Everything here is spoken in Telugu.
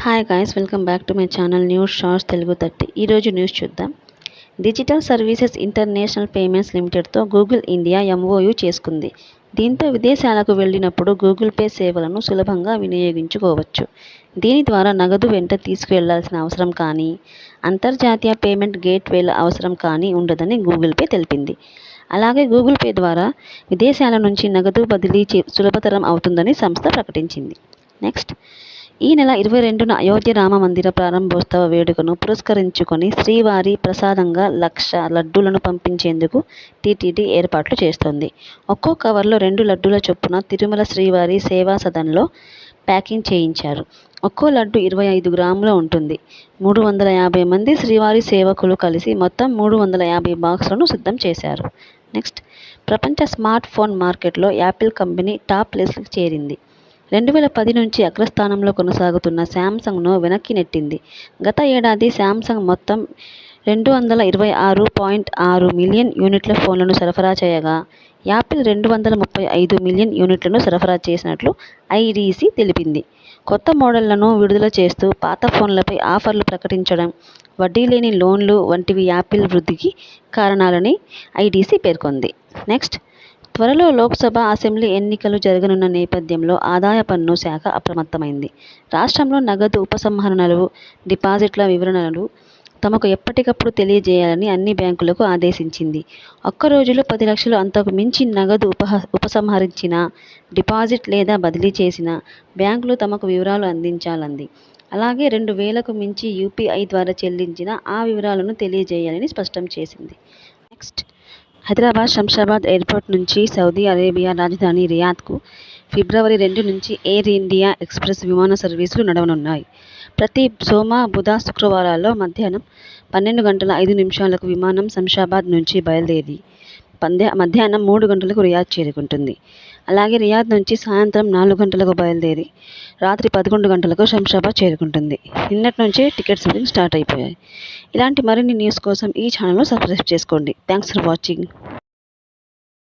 Hi guys, welcome back to my channel news shorts Telugu 30. ఈరోజు న్యూస్ చూద్దాం. డిజిటల్ సర్వీసెస్ ఇంటర్నేషనల్ పేమెంట్స్ లిమిటెడ్తో గూగుల్ ఇండియా ఎంఓయూ చేసుకుంది. దీంతో విదేశాలకు వెళ్ళినప్పుడు గూగుల్ పే సేవలను సులభంగా వినియోగించుకోవచ్చు. దీని ద్వారా నగదు వెంట తీసుకువెళ్లాల్సిన అవసరం కానీ, అంతర్జాతీయ పేమెంట్ గేట్వేల అవసరం కానీ ఉండదని గూగుల్ పే తెలిపింది. అలాగే గూగుల్ పే ద్వారా విదేశాల నుంచి నగదు బదిలీ సులభతరం అవుతుందని సంస్థ ప్రకటించింది. నెక్స్ట్, ఈ నెల 22న అయోధ్య రామ మందిర ప్రారంభోత్సవ వేడుకను పురస్కరించుకొని శ్రీవారి ప్రసాదంగా 1,00,000 లడ్డూలను పంపించేందుకు టీటీడీ ఏర్పాట్లు చేస్తోంది. ఒక్కో కవర్లో 2 లడ్డూల చొప్పున తిరుమల శ్రీవారి సేవా సదన్లో ప్యాకింగ్ చేయించారు. ఒక్కో లడ్డు 25 గ్రాములు ఉంటుంది. 350 మంది శ్రీవారి సేవకులు కలిసి మొత్తం 350 బాక్సులను సిద్ధం చేశారు. నెక్స్ట్, ప్రపంచ స్మార్ట్ ఫోన్ మార్కెట్లో యాపిల్ కంపెనీ టాప్ ప్లేస్కి చేరింది. 2010 నుంచి అగ్రస్థానంలో కొనసాగుతున్న శాంసంగ్ను వెనక్కి నెట్టింది. గత ఏడాది శాంసంగ్ మొత్తం 226.6 మిలియన్ యూనిట్ల ఫోన్లను సరఫరా చేయగా, యాపిల్ 235 మిలియన్ యూనిట్లను సరఫరా చేసినట్లు ఐడీసీ తెలిపింది. కొత్త మోడళ్లను విడుదల చేస్తూ పాత ఫోన్లపై ఆఫర్లు ప్రకటించడం, వడ్డీ లేని లోన్లు వంటివి యాపిల్ వృద్ధికి కారణాలని ఐడీసీ పేర్కొంది. నెక్స్ట్, త్వరలో లోక్సభ, అసెంబ్లీ ఎన్నికలు జరగనున్న నేపథ్యంలో ఆదాయ పన్ను శాఖ అప్రమత్తమైంది. రాష్ట్రంలో నగదు ఉపసంహరణలు, డిపాజిట్ల వివరాలను తమకు ఎప్పటికప్పుడు తెలియజేయాలని అన్ని బ్యాంకులకు ఆదేశించింది. ఒక్క రోజులో 10 లక్షలు అంతకు మించి నగదు ఉపసంహరించినా, డిపాజిట్ లేదా బదిలీ చేసినా బ్యాంకులు తమకు వివరాలు అందించాలంది. అలాగే 2,000కు మించి యూపీఐ ద్వారా చెల్లించినా ఆ వివరాలను తెలియజేయాలని స్పష్టం చేసింది. నెక్స్ట్, హైదరాబాద్ శంషాబాద్ ఎయిర్పోర్ట్ నుంచి సౌదీ అరేబియా రాజధాని రియాద్కు ఫిబ్రవరి 2 నుంచి ఎయిర్ ఇండియా ఎక్స్ప్రెస్ విమాన సర్వీసులు నడవనున్నాయి. ప్రతి సోమ, బుధ, శుక్రవారాల్లో మధ్యాహ్నం 12:05 విమానం శంషాబాద్ నుంచి బయలుదేరి మధ్యాహ్నం 3 గంటలకు రియాద్ చేరుకుంటుంది. అలాగే రియాద్ నుంచి సాయంత్రం 4 గంటలకు బయలుదేరి రాత్రి 11 గంటలకు శంషాబాద్ చేరుకుంటుంది. నిన్నటి నుంచే టికెట్స్ బుకింగ్ స్టార్ట్ అయిపోయాయి. ఇలాంటి మరిన్ని న్యూస్ కోసం ఈ ఛానల్ను సబ్స్క్రైబ్ చేసుకోండి. Thanks for watching.